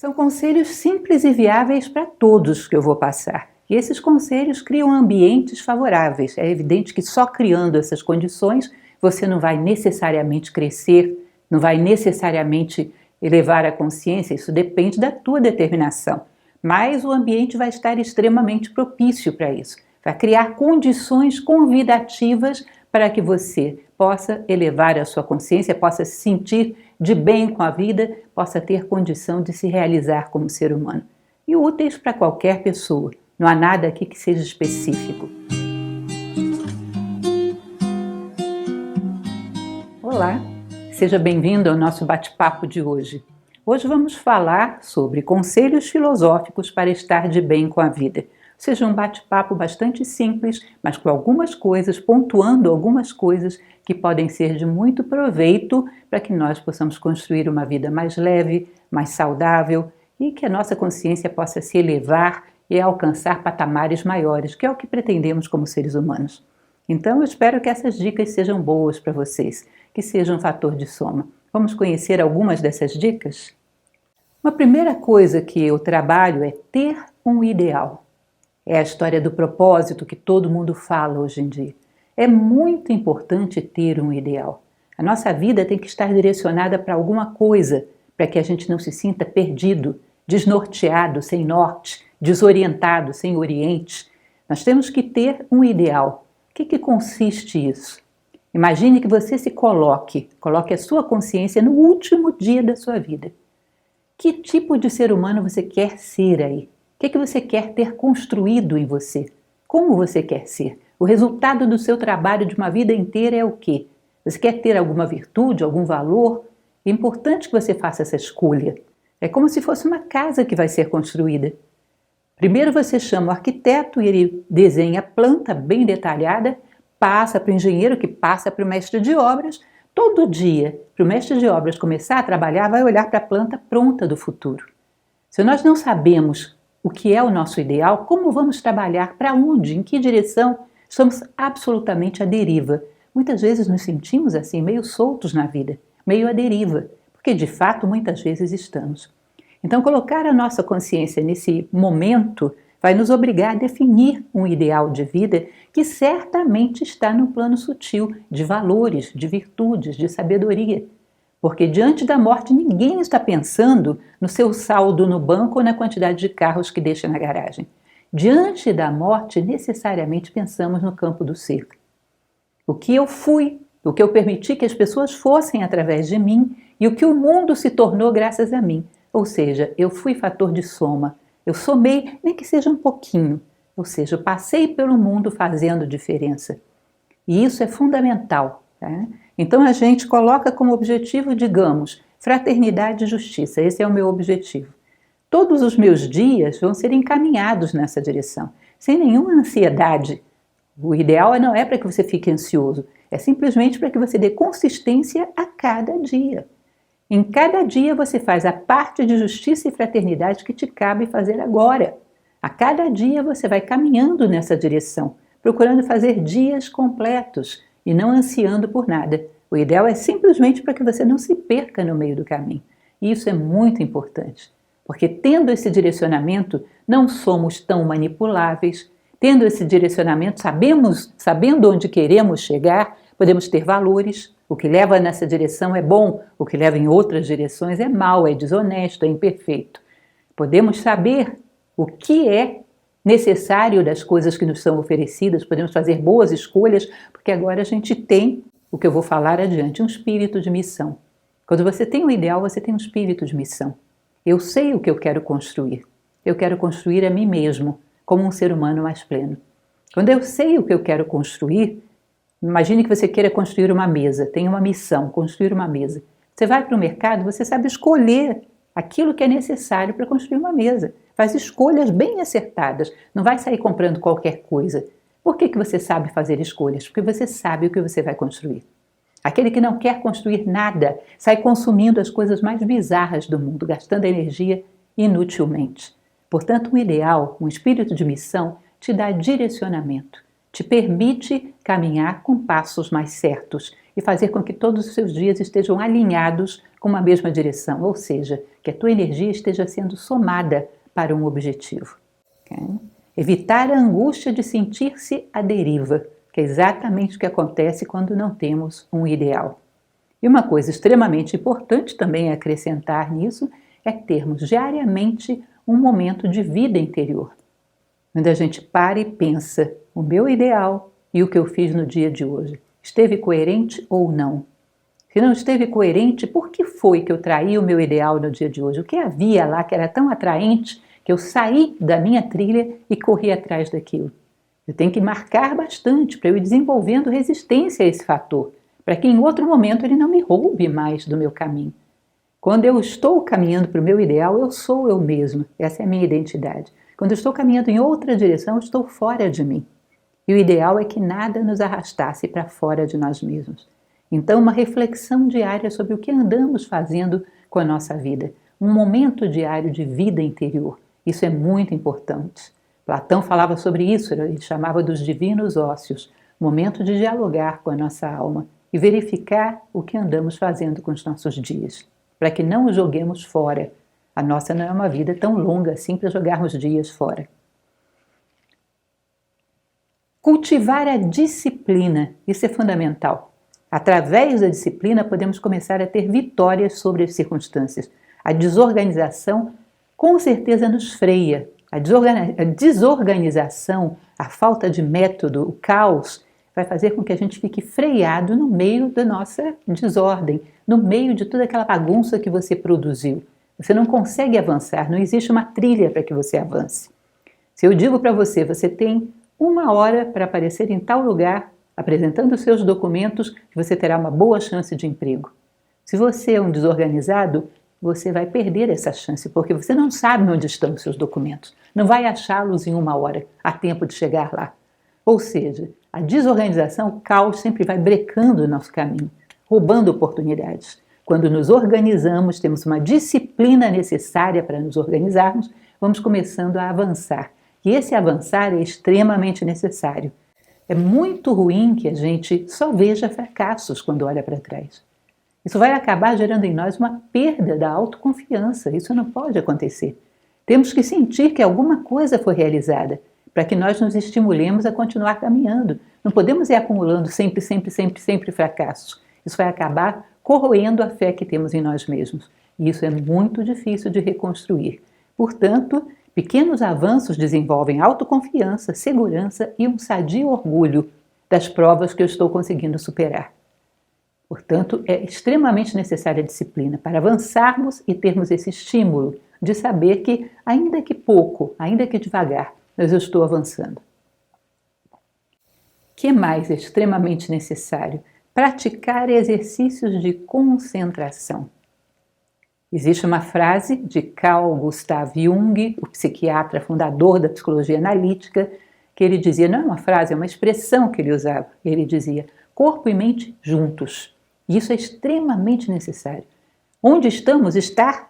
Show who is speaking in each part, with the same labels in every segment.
Speaker 1: São conselhos simples e viáveis para todos que eu vou passar. E esses conselhos criam ambientes favoráveis. É evidente que só criando essas condições você não vai necessariamente crescer, não vai necessariamente elevar a consciência, isso depende da tua determinação. Mas o ambiente vai estar extremamente propício para isso. Vai criar condições convidativas para que você possa elevar a sua consciência, possa se sentir de bem com a vida, possa ter condição de se realizar como ser humano. E úteis para qualquer pessoa. Não há nada aqui que seja específico. Olá, seja bem-vindo ao nosso bate-papo de hoje. Hoje vamos falar sobre conselhos filosóficos para estar de bem com a vida. Seja um bate-papo bastante simples, mas com algumas coisas, pontuando algumas coisas que podem ser de muito proveito para que nós possamos construir uma vida mais leve, mais saudável e que a nossa consciência possa se elevar e alcançar patamares maiores, que é o que pretendemos como seres humanos. Então eu espero que essas dicas sejam boas para vocês, que sejam um fator de soma. Vamos conhecer algumas dessas dicas? Uma primeira coisa que eu trabalho é ter um ideal. É a história do propósito que todo mundo fala hoje em dia. É muito importante ter um ideal. A nossa vida tem que estar direcionada para alguma coisa, para que a gente não se sinta perdido, desnorteado, sem norte, desorientado, sem oriente. Nós temos que ter um ideal. O que consiste isso? Imagine que você se coloque a sua consciência no último dia da sua vida. Que tipo de ser humano você quer ser aí? O que você quer ter construído em você? Como você quer ser? O resultado do seu trabalho de uma vida inteira é o quê? Você quer ter alguma virtude, algum valor? É importante que você faça essa escolha. É como se fosse uma casa que vai ser construída. Primeiro você chama o arquiteto e ele desenha a planta bem detalhada, passa para o engenheiro que passa para o mestre de obras. Todo dia, para o mestre de obras começar a trabalhar, vai olhar para a planta pronta do futuro. Se nós não sabemos o que é o nosso ideal, como vamos trabalhar, para onde, em que direção, estamos absolutamente à deriva. Muitas vezes nos sentimos assim, meio soltos na vida, meio à deriva, porque de fato muitas vezes estamos. Então colocar a nossa consciência nesse momento vai nos obrigar a definir um ideal de vida que certamente está no plano sutil de valores, de virtudes, de sabedoria. Porque diante da morte ninguém está pensando no seu saldo no banco ou na quantidade de carros que deixa na garagem. Diante da morte, necessariamente pensamos no campo do ser. O que eu fui, o que eu permiti que as pessoas fossem através de mim e o que o mundo se tornou graças a mim. Ou seja, eu fui fator de soma, eu somei, nem que seja um pouquinho. Ou seja, eu passei pelo mundo fazendo diferença. E isso é fundamental, tá? Então a gente coloca como objetivo, digamos, fraternidade e justiça. Esse é o meu objetivo. Todos os meus dias vão ser encaminhados nessa direção, sem nenhuma ansiedade. O ideal não é para que você fique ansioso, é simplesmente para que você dê consistência a cada dia. Em cada dia você faz a parte de justiça e fraternidade que te cabe fazer agora. A cada dia você vai caminhando nessa direção, procurando fazer dias completos e não ansiando por nada. O ideal é simplesmente para que você não se perca no meio do caminho. E isso é muito importante, porque tendo esse direcionamento, não somos tão manipuláveis. Tendo esse direcionamento, sabendo onde queremos chegar, podemos ter valores. O que leva nessa direção é bom, o que leva em outras direções é mau, é desonesto, é imperfeito. Podemos saber o que é necessário das coisas que nos são oferecidas, podemos fazer boas escolhas, porque agora a gente tem, o que eu vou falar adiante, um espírito de missão. Quando você tem um ideal, você tem um espírito de missão. Eu sei o que eu quero construir. Eu quero construir a mim mesmo, como um ser humano mais pleno. Quando eu sei o que eu quero construir, imagine que você queira construir uma mesa, tem uma missão, construir uma mesa. Você vai para o mercado, você sabe escolher aquilo que é necessário para construir uma mesa. Faz escolhas bem acertadas, não vai sair comprando qualquer coisa. Por que você sabe fazer escolhas? Porque você sabe o que você vai construir. Aquele que não quer construir nada, sai consumindo as coisas mais bizarras do mundo, gastando energia inutilmente. Portanto, um ideal, um espírito de missão, te dá direcionamento, te permite caminhar com passos mais certos e fazer com que todos os seus dias estejam alinhados com uma mesma direção, ou seja, que a tua energia esteja sendo somada para um objetivo. Okay? Evitar a angústia de sentir-se à deriva, que é exatamente o que acontece quando não temos um ideal. E uma coisa extremamente importante também a acrescentar nisso é termos diariamente um momento de vida interior, onde a gente para e pensa: o meu ideal e o que eu fiz no dia de hoje esteve coerente ou não? Se não esteve coerente, por que foi que eu traí o meu ideal no dia de hoje? O que havia lá que era tão atraente que eu saí da minha trilha e corri atrás daquilo? Eu tenho que marcar bastante para eu ir desenvolvendo resistência a esse fator, para que em outro momento ele não me roube mais do meu caminho. Quando eu estou caminhando para o meu ideal, eu sou eu mesma, essa é a minha identidade. Quando eu estou caminhando em outra direção, eu estou fora de mim. E o ideal é que nada nos arrastasse para fora de nós mesmos. Então, uma reflexão diária sobre o que andamos fazendo com a nossa vida. Um momento diário de vida interior. Isso é muito importante. Platão falava sobre isso, ele chamava dos divinos ócios. Momento de dialogar com a nossa alma e verificar o que andamos fazendo com os nossos dias, para que não os joguemos fora. A nossa não é uma vida tão longa assim para jogarmos dias fora. Cultivar a disciplina, isso é fundamental. Através da disciplina podemos começar a ter vitórias sobre as circunstâncias. A desorganização com certeza nos freia. A desorganização, a falta de método, o caos, vai fazer com que a gente fique freado no meio da nossa desordem, no meio de toda aquela bagunça que você produziu. Você não consegue avançar, não existe uma trilha para que você avance. Se eu digo para você, você tem 1 hora para aparecer em tal lugar, apresentando os seus documentos, que você terá uma boa chance de emprego. Se você é um desorganizado, você vai perder essa chance, porque você não sabe onde estão os seus documentos. Não vai achá-los em 1 hora, a tempo de chegar lá. Ou seja, a desorganização, o caos sempre vai brecando o nosso caminho, roubando oportunidades. Quando nos organizamos, temos uma disciplina necessária para nos organizarmos, vamos começando a avançar. E esse avançar é extremamente necessário. É muito ruim que a gente só veja fracassos quando olha para trás. Isso vai acabar gerando em nós uma perda da autoconfiança. Isso não pode acontecer. Temos que sentir que alguma coisa foi realizada para que nós nos estimulemos a continuar caminhando. Não podemos ir acumulando sempre fracassos. Isso vai acabar corroendo a fé que temos em nós mesmos. E isso é muito difícil de reconstruir. Portanto, pequenos avanços desenvolvem autoconfiança, segurança e um sadio orgulho das provas que eu estou conseguindo superar. Portanto, é extremamente necessária a disciplina para avançarmos e termos esse estímulo de saber que, ainda que pouco, ainda que devagar, mas eu estou avançando. O que mais é extremamente necessário? Praticar exercícios de concentração. Existe uma frase de Carl Gustav Jung, o psiquiatra fundador da psicologia analítica, que ele dizia, não é uma frase, é uma expressão que ele usava. Ele dizia, corpo e mente juntos. E isso é extremamente necessário. Onde estamos, estar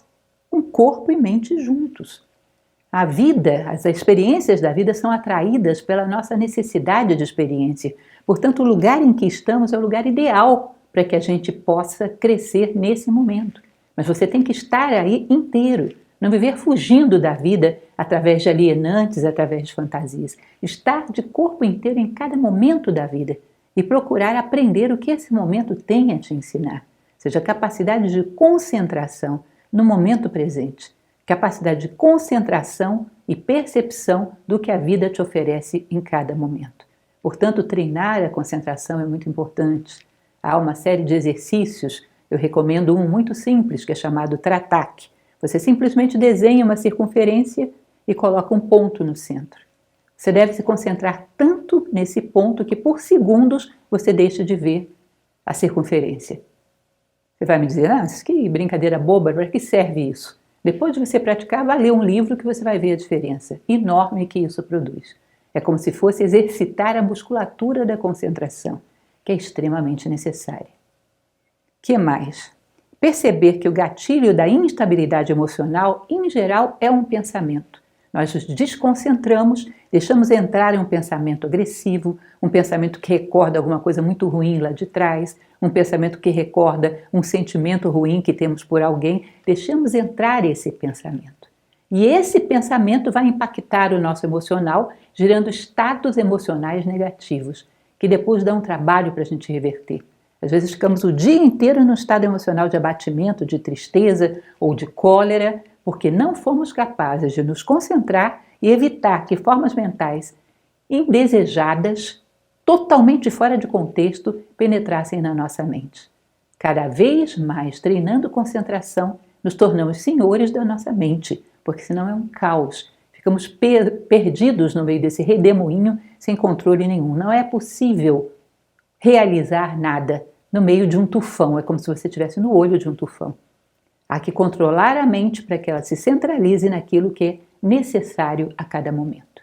Speaker 1: com corpo e mente juntos. A vida, as experiências da vida são atraídas pela nossa necessidade de experiência. Portanto, o lugar em que estamos é o lugar ideal para que a gente possa crescer nesse momento. Mas você tem que estar aí inteiro, não viver fugindo da vida através de alienantes, através de fantasias. Estar de corpo inteiro em cada momento da vida e procurar aprender o que esse momento tem a te ensinar. Ou seja, capacidade de concentração no momento presente. Capacidade de concentração e percepção do que a vida te oferece em cada momento. Portanto, treinar a concentração é muito importante. Há uma série de exercícios, eu recomendo um muito simples, que é chamado Tratak. Você simplesmente desenha uma circunferência e coloca um ponto no centro. Você deve se concentrar tanto nesse ponto que por segundos você deixa de ver a circunferência. Você vai me dizer, que brincadeira boba, para que serve isso? Depois de você praticar, vai ler um livro que você vai ver a diferença enorme que isso produz. É como se fosse exercitar a musculatura da concentração, que é extremamente necessária. O que mais? Perceber que o gatilho da instabilidade emocional, em geral, é um pensamento. Nós nos desconcentramos, deixamos entrar em um pensamento agressivo, um pensamento que recorda alguma coisa muito ruim lá de trás, um pensamento que recorda um sentimento ruim que temos por alguém. Deixamos entrar esse pensamento. E esse pensamento vai impactar o nosso emocional, gerando estados emocionais negativos, que depois dá um trabalho para a gente reverter. Às vezes ficamos o dia inteiro num estado emocional de abatimento, de tristeza ou de cólera, porque não fomos capazes de nos concentrar e evitar que formas mentais indesejadas, totalmente fora de contexto, penetrassem na nossa mente. Cada vez mais, treinando concentração, nos tornamos senhores da nossa mente, porque senão é um caos. Ficamos perdidos no meio desse redemoinho, sem controle nenhum. Não é possível realizar nada no meio de um tufão. É como se você estivesse no olho de um tufão. Há que controlar a mente para que ela se centralize naquilo que é necessário a cada momento.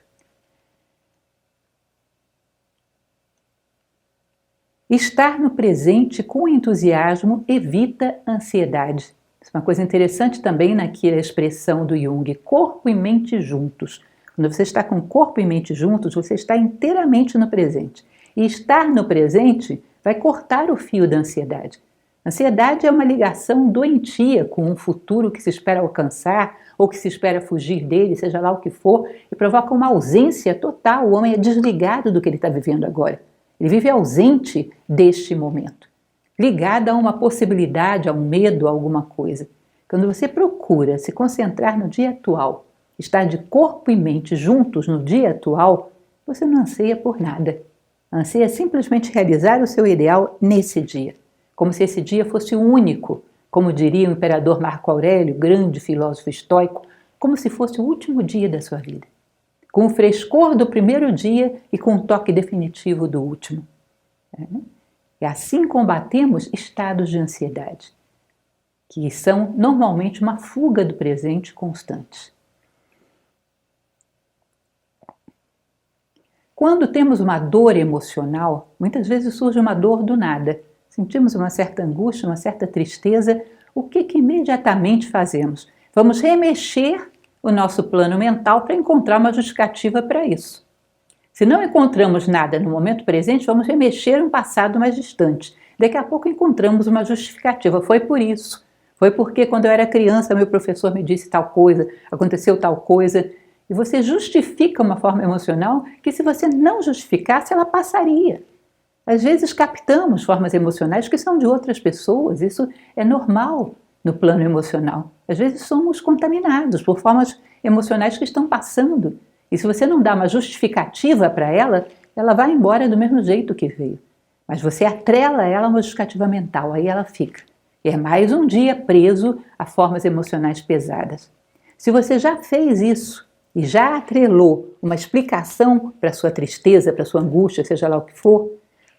Speaker 1: Estar no presente com entusiasmo evita ansiedade. Isso é uma coisa interessante também naquela expressão do Jung, corpo e mente juntos. Quando você está com corpo e mente juntos, você está inteiramente no presente. E estar no presente vai cortar o fio da ansiedade. Ansiedade é uma ligação doentia com um futuro que se espera alcançar ou que se espera fugir dele, seja lá o que for, e provoca uma ausência total. O homem é desligado do que ele está vivendo agora. Ele vive ausente deste momento, ligado a uma possibilidade, a um medo, a alguma coisa. Quando você procura se concentrar no dia atual, estar de corpo e mente juntos no dia atual, você não anseia por nada. Anseia simplesmente realizar o seu ideal nesse dia, como se esse dia fosse o único, como diria o imperador Marco Aurélio, grande filósofo estoico, como se fosse o último dia da sua vida, com o frescor do primeiro dia e com o toque definitivo do último. E assim combatemos estados de ansiedade, que são normalmente uma fuga do presente constante. Quando temos uma dor emocional, muitas vezes surge uma dor do nada. Sentimos uma certa angústia, uma certa tristeza. O que imediatamente fazemos? Vamos remexer o nosso plano mental para encontrar uma justificativa para isso. Se não encontramos nada no momento presente, vamos remexer um passado mais distante. Daqui a pouco encontramos uma justificativa. Foi por isso. Foi porque quando eu era criança meu professor me disse tal coisa, aconteceu tal coisa. E você justifica uma forma emocional que se você não justificasse, ela passaria. Às vezes captamos formas emocionais que são de outras pessoas. Isso é normal no plano emocional. Às vezes somos contaminados por formas emocionais que estão passando. E se você não dá uma justificativa para ela, ela vai embora do mesmo jeito que veio. Mas você atrela ela a uma justificativa mental, aí ela fica. E é mais um dia preso a formas emocionais pesadas. Se você já fez isso e já atrelou uma explicação para a sua tristeza, para a sua angústia, seja lá o que for,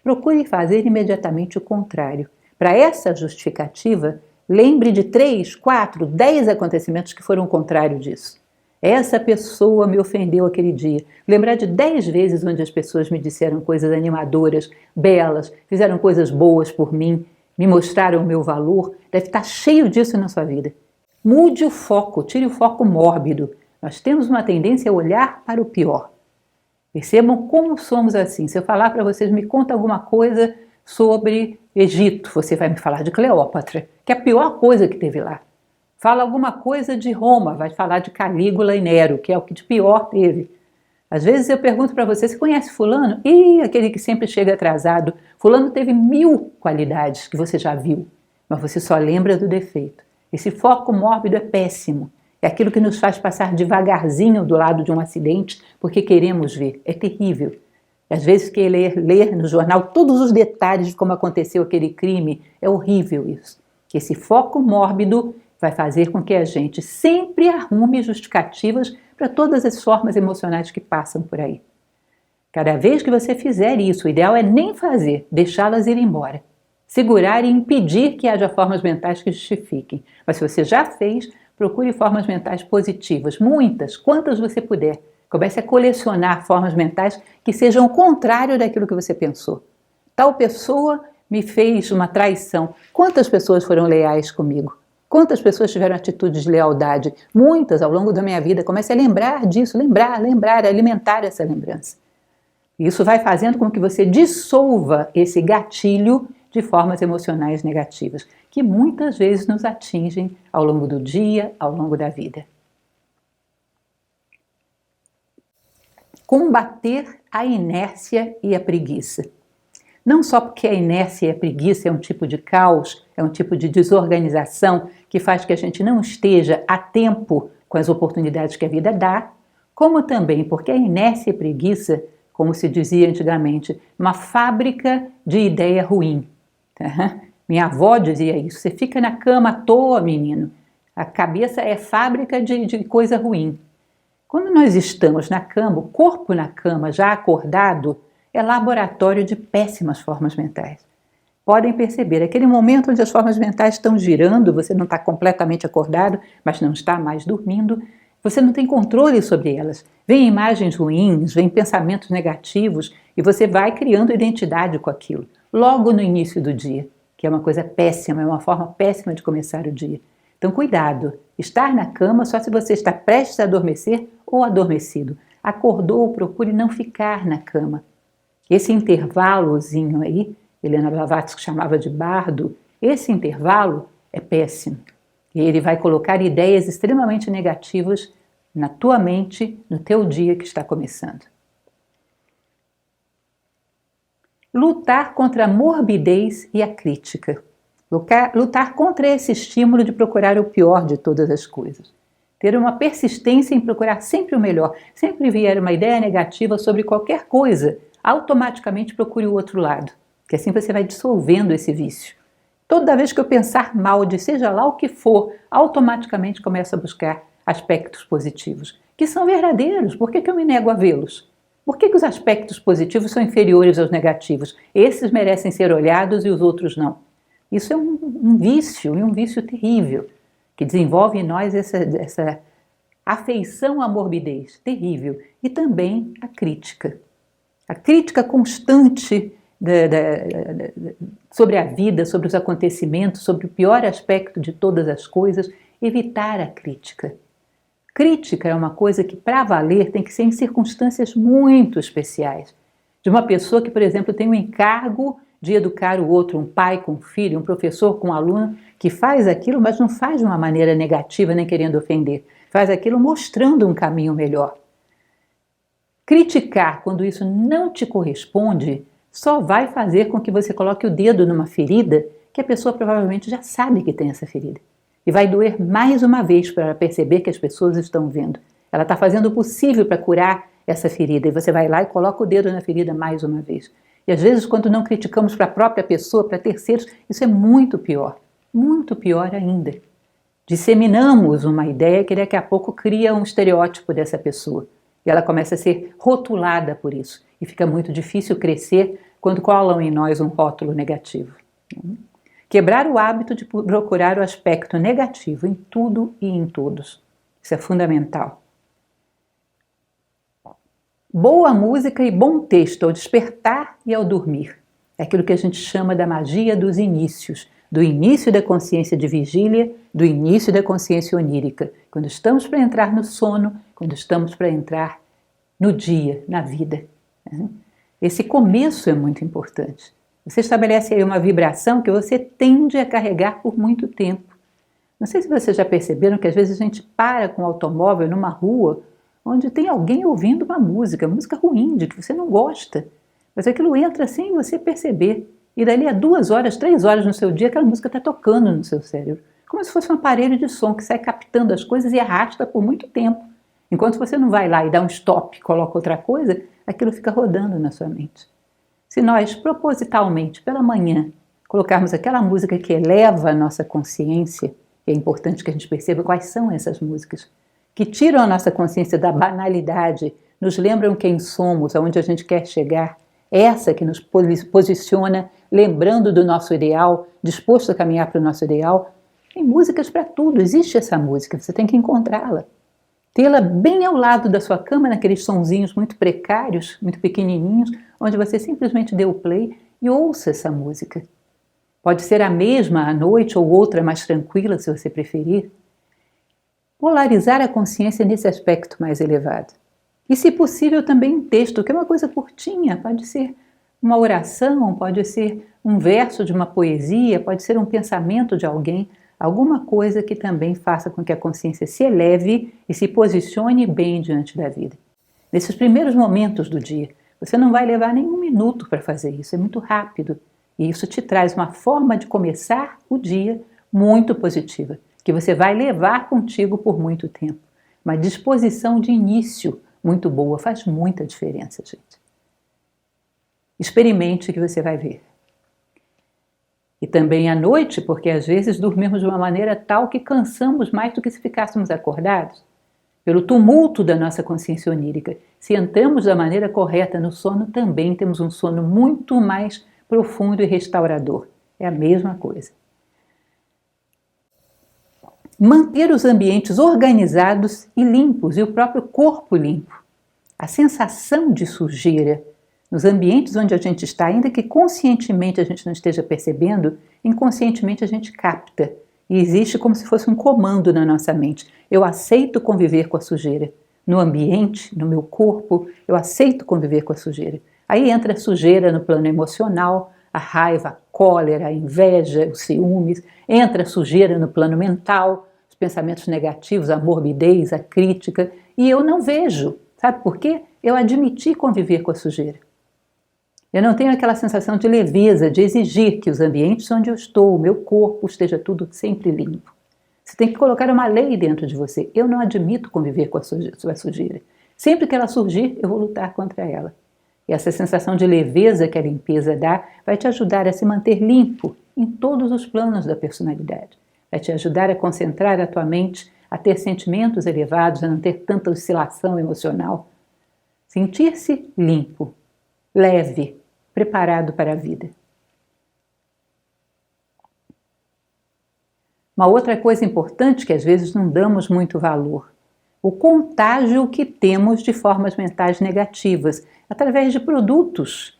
Speaker 1: procure fazer imediatamente o contrário. Para essa justificativa, lembre de 3, 4, 10 acontecimentos que foram o contrário disso. Essa pessoa me ofendeu aquele dia. Lembrar de 10 vezes onde as pessoas me disseram coisas animadoras, belas, fizeram coisas boas por mim, me mostraram o meu valor. Deve estar cheio disso na sua vida. Mude o foco, tire o foco mórbido. Nós temos uma tendência a olhar para o pior. Percebam como somos assim. Se eu falar para vocês, me conta alguma coisa sobre Egito, você vai me falar de Cleópatra, que é a pior coisa que teve lá. Fala alguma coisa de Roma, vai falar de Calígula e Nero, que é o que de pior teve. Às vezes eu pergunto para você, você conhece fulano? Ih, aquele que sempre chega atrasado. Fulano teve 1000 qualidades que você já viu, mas você só lembra do defeito. Esse foco mórbido é péssimo. É aquilo que nos faz passar devagarzinho do lado de um acidente porque queremos ver. É terrível. Às vezes querer ler no jornal todos os detalhes de como aconteceu aquele crime, é horrível isso. Esse foco mórbido vai fazer com que a gente sempre arrume justificativas para todas as formas emocionais que passam por aí. Cada vez que você fizer isso, o ideal é nem fazer, deixá-las ir embora. Segurar e impedir que haja formas mentais que justifiquem. Mas se você já fez, procure formas mentais positivas, muitas, quantas você puder. Comece a colecionar formas mentais que sejam o contrário daquilo que você pensou. Tal pessoa me fez uma traição. Quantas pessoas foram leais comigo? Quantas pessoas tiveram atitudes de lealdade? Muitas ao longo da minha vida. Comece a lembrar disso, lembrar, alimentar essa lembrança. Isso vai fazendo com que você dissolva esse gatilho de formas emocionais negativas, que muitas vezes nos atingem ao longo do dia, ao longo da vida. Combater a inércia e a preguiça. Não só porque a inércia e a preguiça é um tipo de caos, é um tipo de desorganização que faz que a gente não esteja a tempo com as oportunidades que a vida dá, como também porque a inércia e a preguiça, como se dizia antigamente, uma fábrica de ideia ruim. Minha avó dizia isso, você fica na cama à toa, menino. A cabeça é fábrica de coisa ruim. Quando nós estamos na cama, o corpo na cama, já acordado, é laboratório de péssimas formas mentais. Podem perceber, aquele momento onde as formas mentais estão girando, você não está completamente acordado, mas não está mais dormindo, você não tem controle sobre elas. Vêm imagens ruins, vêm pensamentos negativos e você vai criando identidade com aquilo, logo no início do dia, que é uma coisa péssima, é uma forma péssima de começar o dia. Então, cuidado, estar na cama só se você está prestes a adormecer ou adormecido. Acordou, procure não ficar na cama. Esse intervalozinho aí, Helena Blavatsky chamava de bardo, esse intervalo é péssimo. E ele vai colocar ideias extremamente negativas na tua mente, no teu dia que está começando. Lutar contra a morbidez e a crítica. Lutar contra esse estímulo de procurar o pior de todas as coisas. Ter uma persistência em procurar sempre o melhor. Sempre vier uma ideia negativa sobre qualquer coisa, automaticamente procure o outro lado, que assim você vai dissolvendo esse vício. Toda vez que eu pensar mal de seja lá o que for, automaticamente começo a buscar aspectos positivos, que são verdadeiros. Por que eu me nego a vê-los? Por que os aspectos positivos são inferiores aos negativos? Esses merecem ser olhados e os outros não. Isso é um vício, e um vício terrível, que desenvolve em nós essa afeição à morbidez terrível, e também a crítica. A crítica constante sobre a vida, sobre os acontecimentos, sobre o pior aspecto de todas as coisas, evitar a crítica. Crítica é uma coisa que, para valer, tem que ser em circunstâncias muito especiais. De uma pessoa que, por exemplo, tem o encargo de educar o outro, um pai com um filho, um professor com um aluno, que faz aquilo, mas não faz de uma maneira negativa nem querendo ofender. Faz aquilo mostrando um caminho melhor. Criticar quando isso não te corresponde só vai fazer com que você coloque o dedo numa ferida que a pessoa provavelmente já sabe que tem essa ferida. E vai doer mais uma vez para perceber que as pessoas estão vendo. Ela está fazendo o possível para curar essa ferida e você vai lá e coloca o dedo na ferida mais uma vez. E às vezes, quando não criticamos para a própria pessoa, para terceiros, isso é muito pior ainda. Disseminamos uma ideia que daqui a pouco cria um estereótipo dessa pessoa. E ela começa a ser rotulada por isso. E fica muito difícil crescer quando colam em nós um rótulo negativo. Quebrar o hábito de procurar o aspecto negativo em tudo e em todos. Isso é fundamental. Boa música e bom texto ao despertar e ao dormir. É aquilo que a gente chama da magia dos inícios. Do início da consciência de vigília, do início da consciência onírica. Quando estamos para entrar no sono, quando estamos para entrar no dia, na vida. Esse começo é muito importante. Você estabelece aí uma vibração que você tende a carregar por muito tempo. Não sei se vocês já perceberam que às vezes a gente para com o automóvel numa rua onde tem alguém ouvindo uma música ruim, de que você não gosta. Mas aquilo entra sem você perceber. E dali a 2 horas, 3 horas no seu dia, aquela música está tocando no seu cérebro. Como se fosse um aparelho de som que sai captando as coisas e arrasta por muito tempo. Enquanto você não vai lá e dá um stop e coloca outra coisa, aquilo fica rodando na sua mente. Se nós, propositalmente, pela manhã, colocarmos aquela música que eleva a nossa consciência, é importante que a gente perceba quais são essas músicas, que tiram a nossa consciência da banalidade, nos lembram quem somos, aonde a gente quer chegar, essa que nos posiciona, lembrando do nosso ideal, disposto a caminhar para o nosso ideal. Tem músicas para tudo, existe essa música, você tem que encontrá-la. Tê-la bem ao lado da sua cama, naqueles sonzinhos muito precários, muito pequenininhos, onde você simplesmente dê o play e ouça essa música. Pode ser a mesma à noite ou outra mais tranquila, se você preferir. Polarizar a consciência nesse aspecto mais elevado. E, se possível, também um texto, que é uma coisa curtinha, pode ser uma oração, pode ser um verso de uma poesia, pode ser um pensamento de alguém, alguma coisa que também faça com que a consciência se eleve e se posicione bem diante da vida. Nesses primeiros momentos do dia, você não vai levar nenhum minuto para fazer isso, é muito rápido. E isso te traz uma forma de começar o dia muito positiva, que você vai levar contigo por muito tempo. Uma disposição de início muito boa, faz muita diferença, gente. Experimente que você vai ver. E também à noite, porque às vezes dormimos de uma maneira tal que cansamos mais do que se ficássemos acordados. Pelo tumulto da nossa consciência onírica, se entramos da maneira correta no sono, também temos um sono muito mais profundo e restaurador. É a mesma coisa. Manter os ambientes organizados e limpos e o próprio corpo limpo. A sensação de sujeira nos ambientes onde a gente está, ainda que conscientemente a gente não esteja percebendo, inconscientemente a gente capta. E existe como se fosse um comando na nossa mente. Eu aceito conviver com a sujeira. No ambiente, no meu corpo, eu aceito conviver com a sujeira. Aí entra a sujeira no plano emocional, a raiva, a cólera, a inveja, os ciúmes. Entra a sujeira no plano mental, os pensamentos negativos, a morbidez, a crítica. E eu não vejo. Sabe por quê? Eu admiti conviver com a sujeira. Eu não tenho aquela sensação de leveza, de exigir que os ambientes onde eu estou, o meu corpo, esteja tudo sempre limpo. Você tem que colocar uma lei dentro de você. Eu não admito conviver com a sua sujeira. Sempre que ela surgir, eu vou lutar contra ela. E essa sensação de leveza que a limpeza dá vai te ajudar a se manter limpo em todos os planos da personalidade. Vai te ajudar a concentrar a tua mente, a ter sentimentos elevados, a não ter tanta oscilação emocional. Sentir-se limpo, leve, preparado para a vida. Uma outra coisa importante que às vezes não damos muito valor, o contágio que temos de formas mentais negativas, através de produtos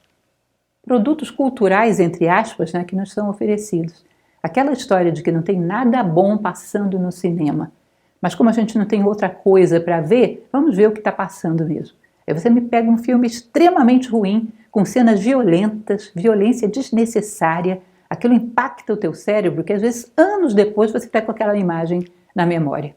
Speaker 1: culturais, entre aspas, né, que nos são oferecidos. Aquela história de que não tem nada bom passando no cinema, mas como a gente não tem outra coisa para ver, vamos ver o que está passando mesmo. Aí você me pega um filme extremamente ruim, com cenas violentas, violência desnecessária, aquilo impacta o teu cérebro, que às vezes anos depois você está com aquela imagem na memória.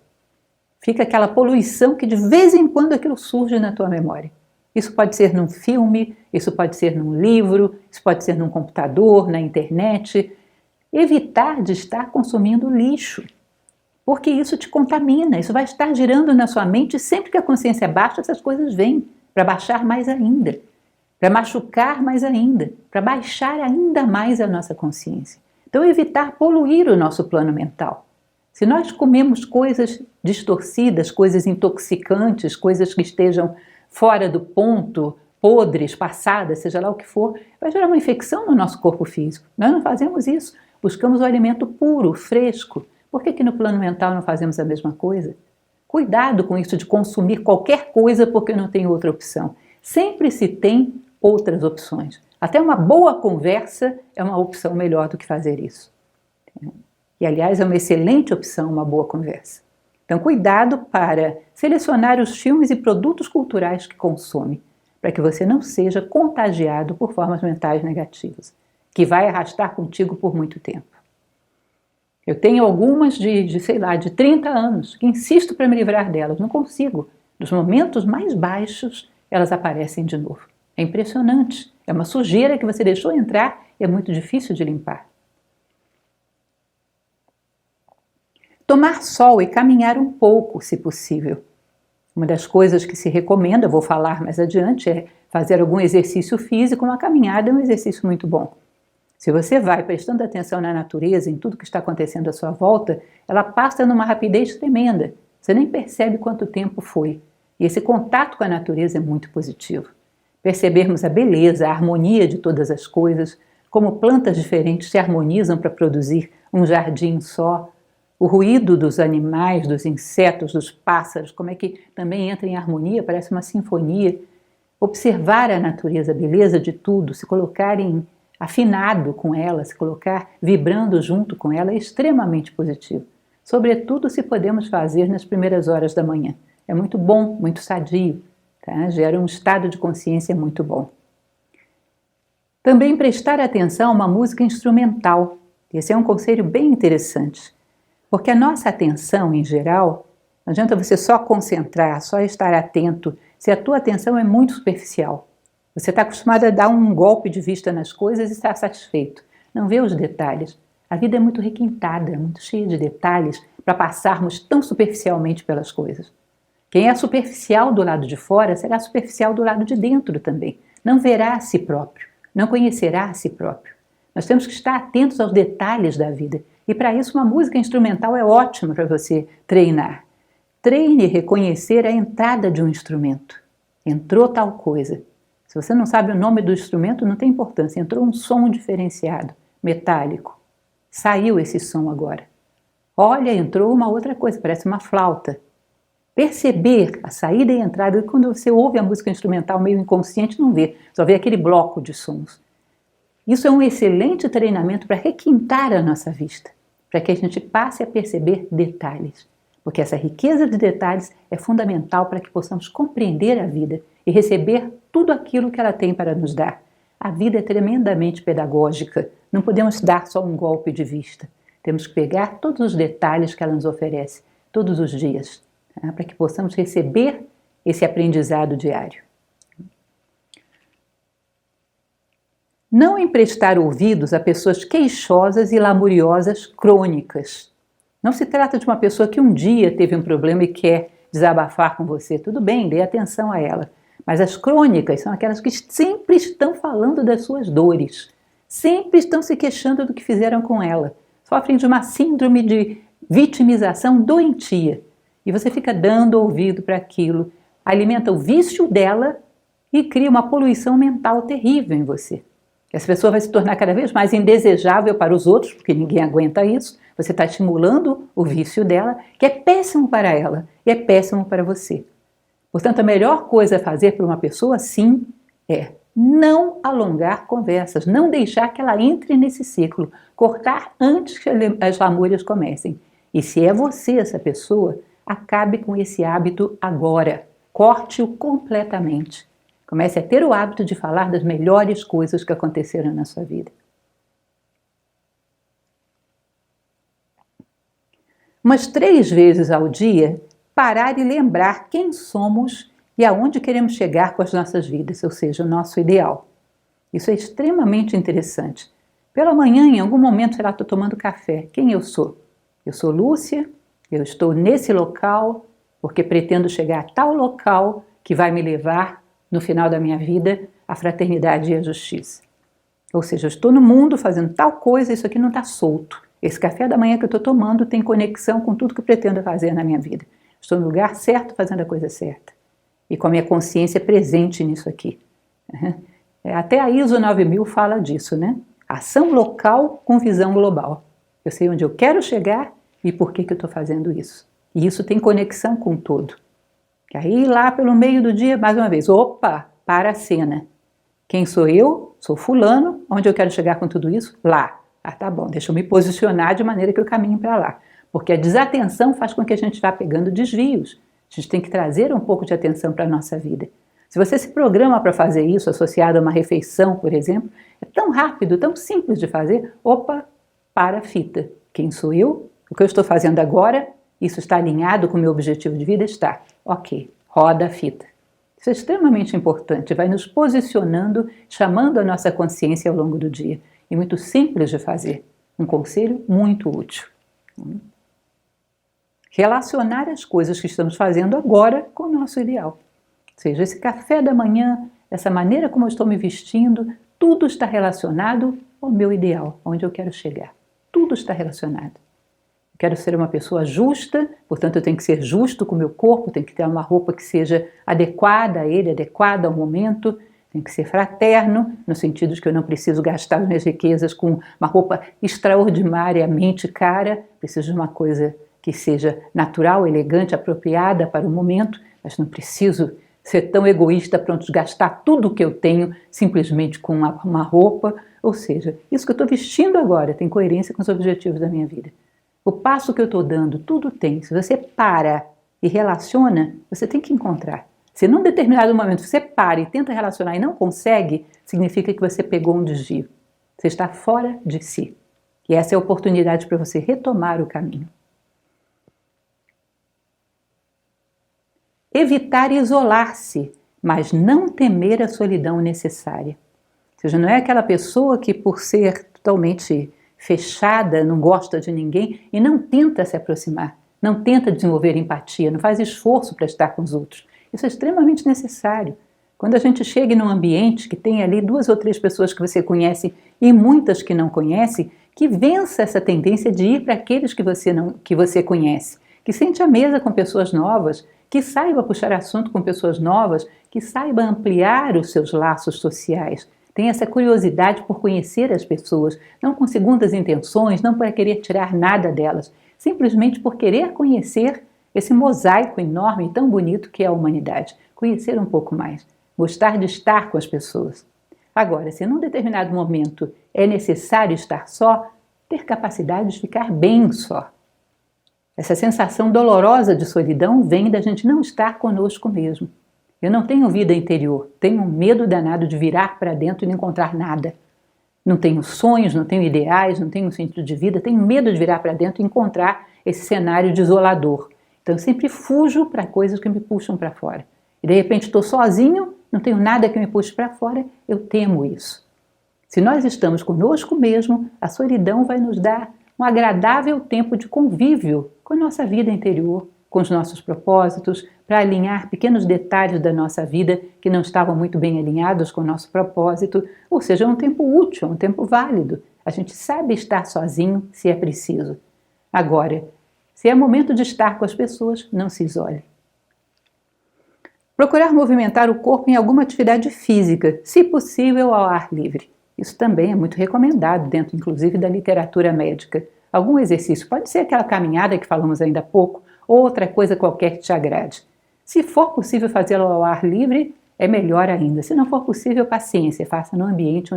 Speaker 1: Fica aquela poluição que de vez em quando aquilo surge na tua memória. Isso pode ser num filme, isso pode ser num livro, isso pode ser num computador, na internet. Evitar de estar consumindo lixo, porque isso te contamina, isso vai estar girando na sua mente, e sempre que a consciência baixa, essas coisas vêm para baixar mais ainda, para machucar mais ainda, para baixar ainda mais a nossa consciência. Então, evitar poluir o nosso plano mental. Se nós comemos coisas distorcidas, coisas intoxicantes, coisas que estejam fora do ponto, podres, passadas, seja lá o que for, vai gerar uma infecção no nosso corpo físico. Nós não fazemos isso, buscamos o alimento puro, fresco. Por que no plano mental não fazemos a mesma coisa? Cuidado com isso de consumir qualquer coisa porque não tem outra opção. Sempre se tem outras opções. Até uma boa conversa é uma opção melhor do que fazer isso. E, aliás, é uma excelente opção uma boa conversa. Então, cuidado para selecionar os filmes e produtos culturais que consome, para que você não seja contagiado por formas mentais negativas, que vai arrastar contigo por muito tempo. Eu tenho algumas de 30 anos, que insisto para me livrar delas, não consigo. Nos momentos mais baixos, elas aparecem de novo. É impressionante, é uma sujeira que você deixou entrar e é muito difícil de limpar. Tomar sol e caminhar um pouco, se possível. Uma das coisas que se recomenda, vou falar mais adiante, é fazer algum exercício físico. Uma caminhada é um exercício muito bom. Se você vai prestando atenção na natureza, em tudo que está acontecendo à sua volta, ela passa numa rapidez tremenda. Você nem percebe quanto tempo foi. E esse contato com a natureza é muito positivo. Percebermos a beleza, a harmonia de todas as coisas, como plantas diferentes se harmonizam para produzir um jardim só, o ruído dos animais, dos insetos, dos pássaros, como é que também entra em harmonia, parece uma sinfonia. Observar a natureza, a beleza de tudo, se colocar em afinado com ela, se colocar vibrando junto com ela é extremamente positivo. Sobretudo se podemos fazer nas primeiras horas da manhã. É muito bom, muito sadio, tá? Gera um estado de consciência muito bom. Também prestar atenção a uma música instrumental. Esse é um conselho bem interessante, porque a nossa atenção, em geral, não adianta você só concentrar, só estar atento, se a tua atenção é muito superficial. Você está acostumado a dar um golpe de vista nas coisas e está satisfeito. Não vê os detalhes. A vida é muito requintada, muito cheia de detalhes para passarmos tão superficialmente pelas coisas. Quem é superficial do lado de fora será superficial do lado de dentro também. Não verá a si próprio, não conhecerá a si próprio. Nós temos que estar atentos aos detalhes da vida. E para isso uma música instrumental é ótima para você treinar. Treine reconhecer a entrada de um instrumento. Entrou tal coisa. Se você não sabe o nome do instrumento, não tem importância. Entrou um som diferenciado, metálico. Saiu esse som agora. Olha, entrou uma outra coisa, parece uma flauta. Perceber a saída e a entrada, quando você ouve a música instrumental meio inconsciente, não vê, só vê aquele bloco de sons. Isso é um excelente treinamento para requintar a nossa vista, para que a gente passe a perceber detalhes. Porque essa riqueza de detalhes é fundamental para que possamos compreender a vida e receber tudo aquilo que ela tem para nos dar. A vida é tremendamente pedagógica, não podemos dar só um golpe de vista. Temos que pegar todos os detalhes que ela nos oferece, todos os dias, tá? Para que possamos receber esse aprendizado diário. Não emprestar ouvidos a pessoas queixosas e lamuriosas crônicas. Não se trata de uma pessoa que um dia teve um problema e quer desabafar com você. Tudo bem, dê atenção a ela. Mas as crônicas são aquelas que sempre estão falando das suas dores. Sempre estão se queixando do que fizeram com ela. Sofrem de uma síndrome de vitimização doentia. E você fica dando ouvido para aquilo, alimenta o vício dela e cria uma poluição mental terrível em você. Essa pessoa vai se tornar cada vez mais indesejável para os outros, porque ninguém aguenta isso. Você está estimulando o vício dela, que é péssimo para ela e é péssimo para você. Portanto, a melhor coisa a fazer para uma pessoa assim é não alongar conversas, não deixar que ela entre nesse ciclo, cortar antes que as lamúrias comecem. E se é você essa pessoa, acabe com esse hábito agora, corte-o completamente. Comece a ter o hábito de falar das melhores coisas que aconteceram na sua vida. Umas 3 vezes ao dia, parar e lembrar quem somos e aonde queremos chegar com as nossas vidas, ou seja, o nosso ideal. Isso é extremamente interessante. Pela manhã, em algum momento, será que estou tomando café. Quem eu sou? Eu sou Lúcia, eu estou nesse local porque pretendo chegar a tal local que vai me levar, no final da minha vida, à fraternidade e à justiça. Ou seja, eu estou no mundo fazendo tal coisa, isso aqui não está solto. Esse café da manhã que eu estou tomando tem conexão com tudo que eu pretendo fazer na minha vida. Estou no lugar certo, fazendo a coisa certa. E com a minha consciência presente nisso aqui. Até a ISO 9000 fala disso, né? Ação local com visão global. Eu sei onde eu quero chegar e por que eu estou fazendo isso. E isso tem conexão com o todo. Que aí lá pelo meio do dia, mais uma vez, opa, para a cena. Quem sou eu? Sou fulano. Onde eu quero chegar com tudo isso? Lá. Ah, tá bom, deixa eu me posicionar de maneira que eu caminhe para lá. Porque a desatenção faz com que a gente vá pegando desvios. A gente tem que trazer um pouco de atenção para a nossa vida. Se você se programa para fazer isso, associado a uma refeição, por exemplo, é tão rápido, tão simples de fazer. Opa, para a fita. Quem sou eu? O que eu estou fazendo agora? Isso está alinhado com o meu objetivo de vida? Está. Ok, roda a fita. Isso é extremamente importante, vai nos posicionando, chamando a nossa consciência ao longo do dia. E muito simples de fazer. Um conselho muito útil. Relacionar as coisas que estamos fazendo agora com o nosso ideal. Ou seja, esse café da manhã, essa maneira como eu estou me vestindo, tudo está relacionado ao meu ideal, onde eu quero chegar. Tudo está relacionado. Eu quero ser uma pessoa justa, portanto eu tenho que ser justo com o meu corpo, tenho que ter uma roupa que seja adequada a ele, adequada ao momento, tenho que ser fraterno, no sentido de que eu não preciso gastar as minhas riquezas com uma roupa extraordinariamente cara, preciso de uma coisa que seja natural, elegante, apropriada para o momento, mas não preciso ser tão egoísta, pronto, gastar tudo o que eu tenho simplesmente com uma roupa. Ou seja, isso que eu estou vestindo agora tem coerência com os objetivos da minha vida. O passo que eu estou dando, tudo tem. Se você para e relaciona, você tem que encontrar. Se num determinado momento você para e tenta relacionar e não consegue, significa que você pegou um desvio. Você está fora de si. E essa é a oportunidade para você retomar o caminho. Evitar isolar-se, mas não temer a solidão necessária. Ou seja, não é aquela pessoa que, por ser totalmente fechada, não gosta de ninguém e não tenta se aproximar, não tenta desenvolver empatia, não faz esforço para estar com os outros. Isso é extremamente necessário. Quando a gente chega num ambiente que tem ali 2 ou 3 pessoas que você conhece e muitas que não conhece, que vença essa tendência de ir para aqueles que você conhece, que sente à mesa com pessoas novas, que saiba puxar assunto com pessoas novas, que saiba ampliar os seus laços sociais. Tem essa curiosidade por conhecer as pessoas, não com segundas intenções, não para querer tirar nada delas, simplesmente por querer conhecer esse mosaico enorme e tão bonito que é a humanidade. Conhecer um pouco mais, gostar de estar com as pessoas. Agora, se num determinado momento é necessário estar só, ter capacidade de ficar bem só. Essa sensação dolorosa de solidão vem da gente não estar conosco mesmo. Eu não tenho vida interior, tenho um medo danado de virar para dentro e não encontrar nada. Não tenho sonhos, não tenho ideais, não tenho sentido de vida, tenho medo de virar para dentro e encontrar esse cenário desolador. Então eu sempre fujo para coisas que me puxam para fora. E de repente estou sozinho, não tenho nada que me puxe para fora, eu temo isso. Se nós estamos conosco mesmo, a solidão vai nos dar um agradável tempo de convívio com a nossa vida interior, com os nossos propósitos, para alinhar pequenos detalhes da nossa vida que não estavam muito bem alinhados com o nosso propósito, ou seja, é um tempo útil, um tempo válido. A gente sabe estar sozinho se é preciso. Agora, se é momento de estar com as pessoas, não se isole. Procurar movimentar o corpo em alguma atividade física, se possível ao ar livre. Isso também é muito recomendado, dentro inclusive da literatura médica. Algum exercício, pode ser aquela caminhada que falamos ainda há pouco, ou outra coisa qualquer que te agrade. Se for possível fazê-lo ao ar livre, é melhor ainda. Se não for possível, paciência, faça no ambiente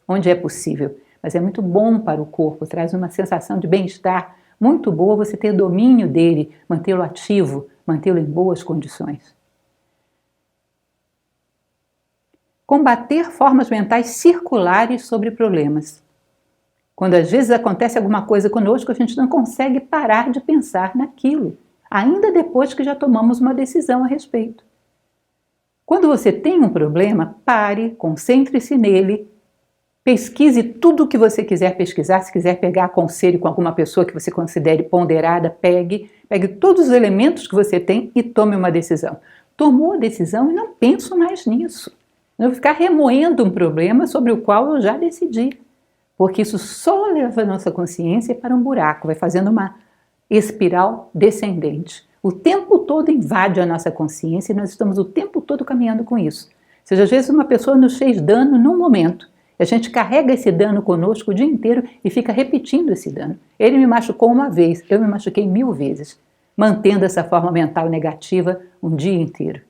Speaker 1: onde é possível. Mas é muito bom para o corpo, traz uma sensação de bem-estar muito boa você ter domínio dele, mantê-lo ativo, mantê-lo em boas condições. Combater formas mentais circulares sobre problemas. Quando às vezes acontece alguma coisa conosco, a gente não consegue parar de pensar naquilo, ainda depois que já tomamos uma decisão a respeito. Quando você tem um problema, pare, concentre-se nele, pesquise tudo o que você quiser pesquisar, se quiser pegar conselho com alguma pessoa que você considere ponderada, pegue todos os elementos que você tem e tome uma decisão. Tomou a decisão e não penso mais nisso. Não vou ficar remoendo um problema sobre o qual eu já decidi, porque isso só leva a nossa consciência para um buraco, vai fazendo uma espiral descendente. O tempo todo invade a nossa consciência e nós estamos o tempo todo caminhando com isso. Ou seja, às vezes uma pessoa nos fez dano num momento, a gente carrega esse dano conosco o dia inteiro e fica repetindo esse dano. Ele me machucou uma vez, eu me machuquei 1000 vezes, mantendo essa forma mental negativa um dia inteiro.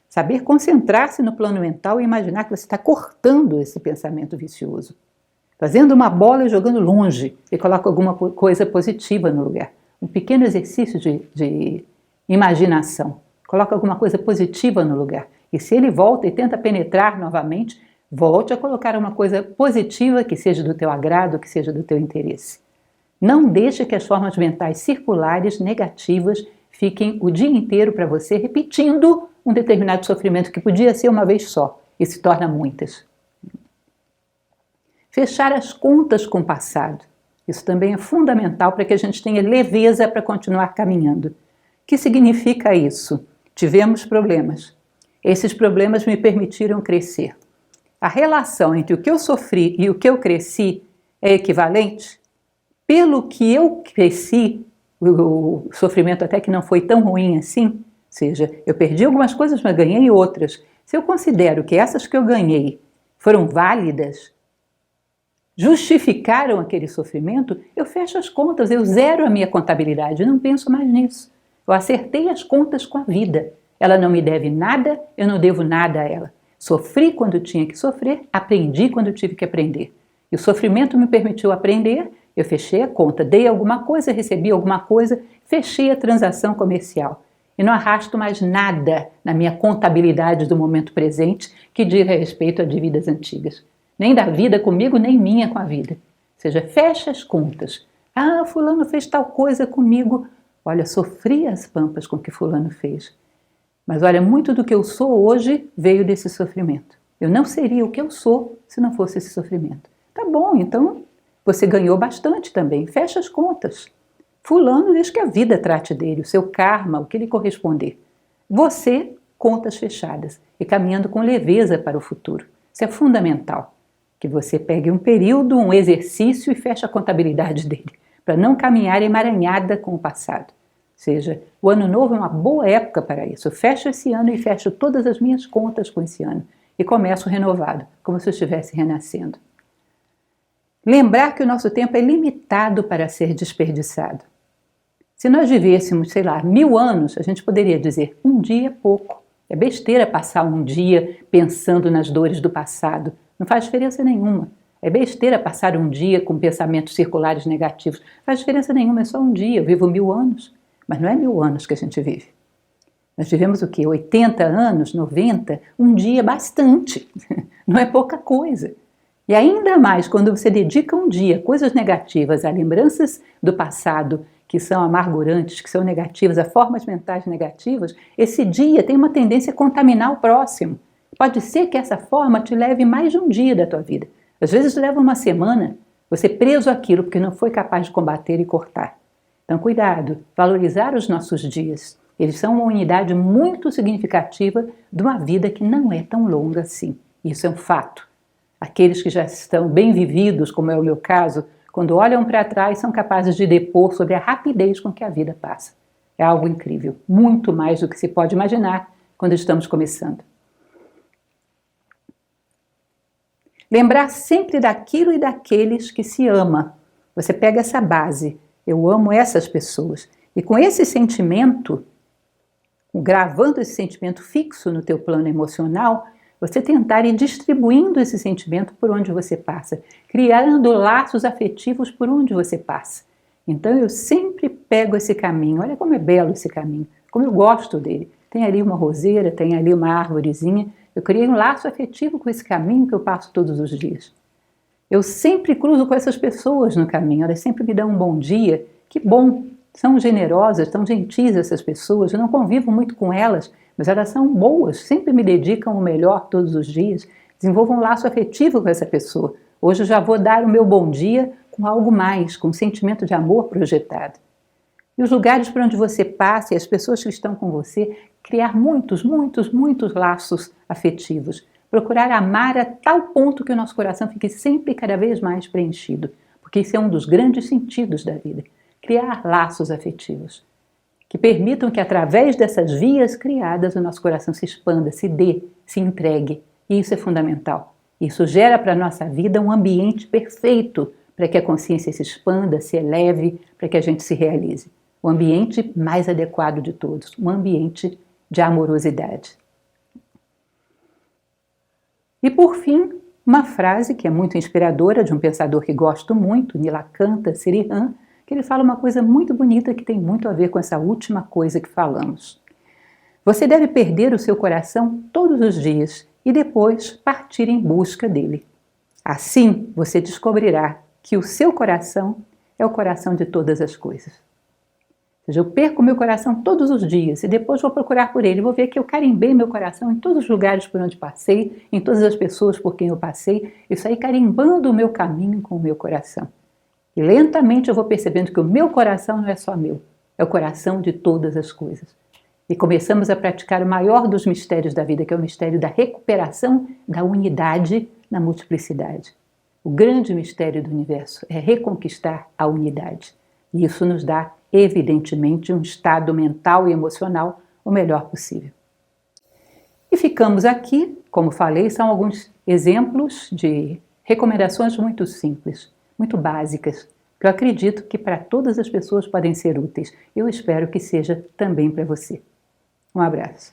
Speaker 1: Saber concentrar-se no plano mental e imaginar que você está cortando esse pensamento vicioso. Fazendo uma bola e jogando longe e coloca alguma coisa positiva no lugar. Um pequeno exercício de imaginação. Coloca alguma coisa positiva no lugar. E se ele volta e tenta penetrar novamente, volte a colocar uma coisa positiva que seja do teu agrado, que seja do teu interesse. Não deixe que as formas mentais circulares negativas fiquem o dia inteiro para você repetindo um determinado sofrimento que podia ser uma vez só e se torna muitas. Fechar as contas com o passado. Isso também é fundamental para que a gente tenha leveza para continuar caminhando. O que significa isso? Tivemos problemas. Esses problemas me permitiram crescer. A relação entre o que eu sofri e o que eu cresci é equivalente? Pelo que eu cresci, o sofrimento até que não foi tão ruim assim, ou seja, eu perdi algumas coisas, mas ganhei outras. Se eu considero que essas que eu ganhei foram válidas, justificaram aquele sofrimento, eu fecho as contas, eu zero a minha contabilidade, não penso mais nisso. Eu acertei as contas com a vida. Ela não me deve nada, eu não devo nada a ela. Sofri quando tinha que sofrer, aprendi quando tive que aprender. E o sofrimento me permitiu aprender, eu fechei a conta, dei alguma coisa, recebi alguma coisa, fechei a transação comercial. E não arrasto mais nada na minha contabilidade do momento presente que diga respeito a dívidas antigas. Nem da vida comigo, nem minha com a vida. Ou seja, fecha as contas. Ah, fulano fez tal coisa comigo. Olha, sofri as pampas com o que fulano fez. Mas olha, muito do que eu sou hoje veio desse sofrimento. Eu não seria o que eu sou se não fosse esse sofrimento. Tá bom, então você ganhou bastante também. Fecha as contas. Fulano deixa que a vida trate dele, o seu karma, o que lhe corresponder. Você, contas fechadas e caminhando com leveza para o futuro. Isso é fundamental. Que você pegue um período, um exercício e feche a contabilidade dele, para não caminhar emaranhada com o passado. Ou seja, o ano novo é uma boa época para isso. Eu fecho esse ano e fecho todas as minhas contas com esse ano e começo renovado, como se eu estivesse renascendo. Lembrar que o nosso tempo é limitado para ser desperdiçado. Se nós vivêssemos, 1000 anos, a gente poderia dizer, um dia é pouco. É besteira passar um dia pensando nas dores do passado. Não faz diferença nenhuma. É besteira passar um dia com pensamentos circulares negativos. Não faz diferença nenhuma, é só um dia. Eu vivo 1000 anos. Mas não é 1000 anos que a gente vive. Nós vivemos o quê? 80 anos, 90? Um dia bastante. Não é pouca coisa. E ainda mais quando você dedica um dia a coisas negativas, a lembranças do passado que são amargurantes, que são negativas, a formas mentais negativas, esse dia tem uma tendência a contaminar o próximo. Pode ser que essa forma te leve mais de um dia da tua vida. Às vezes leva uma semana, você preso àquilo porque não foi capaz de combater e cortar. Então cuidado, valorizar os nossos dias. Eles são uma unidade muito significativa de uma vida que não é tão longa assim. Isso é um fato. Aqueles que já estão bem vividos, como é o meu caso, quando olham para trás, são capazes de depor sobre a rapidez com que a vida passa. É algo incrível, muito mais do que se pode imaginar quando estamos começando. Lembrar sempre daquilo e daqueles que se ama. Você pega essa base, eu amo essas pessoas, e com esse sentimento, gravando esse sentimento fixo no teu plano emocional, você tentar ir distribuindo esse sentimento por onde você passa, criando laços afetivos por onde você passa. Então eu sempre pego esse caminho, olha como é belo esse caminho, como eu gosto dele. Tem ali uma roseira, tem ali uma árvorezinha, eu criei um laço afetivo com esse caminho que eu passo todos os dias. Eu sempre cruzo com essas pessoas no caminho, elas sempre me dão um bom dia, que bom, são generosas, são gentis essas pessoas, eu não convivo muito com elas, mas elas são boas, sempre me dedicam o melhor todos os dias, desenvolvo um laço afetivo com essa pessoa. Hoje eu já vou dar o meu bom dia com algo mais, com um sentimento de amor projetado. E os lugares por onde você passa e as pessoas que estão com você, criar muitos laços afetivos. Procurar amar a tal ponto que o nosso coração fique sempre cada vez mais preenchido, porque isso é um dos grandes sentidos da vida. Criar laços afetivos que permitam que através dessas vias criadas o nosso coração se expanda, se dê, se entregue. E isso é fundamental. Isso gera para a nossa vida um ambiente perfeito para que a consciência se expanda, se eleve, para que a gente se realize. O ambiente mais adequado de todos, um ambiente de amorosidade. E por fim, uma frase que é muito inspiradora de um pensador que gosto muito, Nilakanta Srihan, que ele fala uma coisa muito bonita que tem muito a ver com essa última coisa que falamos. Você deve perder o seu coração todos os dias e depois partir em busca dele. Assim, você descobrirá que o seu coração é o coração de todas as coisas. Ou seja, eu perco meu coração todos os dias e depois vou procurar por ele. Vou ver que eu carimbei meu coração em todos os lugares por onde passei, em todas as pessoas por quem eu passei. Eu saí carimbando o meu caminho com o meu coração. E lentamente eu vou percebendo que o meu coração não é só meu, é o coração de todas as coisas. E começamos a praticar o maior dos mistérios da vida, que é o mistério da recuperação da unidade na multiplicidade. O grande mistério do universo é reconquistar a unidade. E isso nos dá, evidentemente, um estado mental e emocional o melhor possível. E ficamos aqui, como falei, são alguns exemplos de recomendações muito simples, muito básicas, que eu acredito que para todas as pessoas podem ser úteis. Eu espero que seja também para você. Um abraço.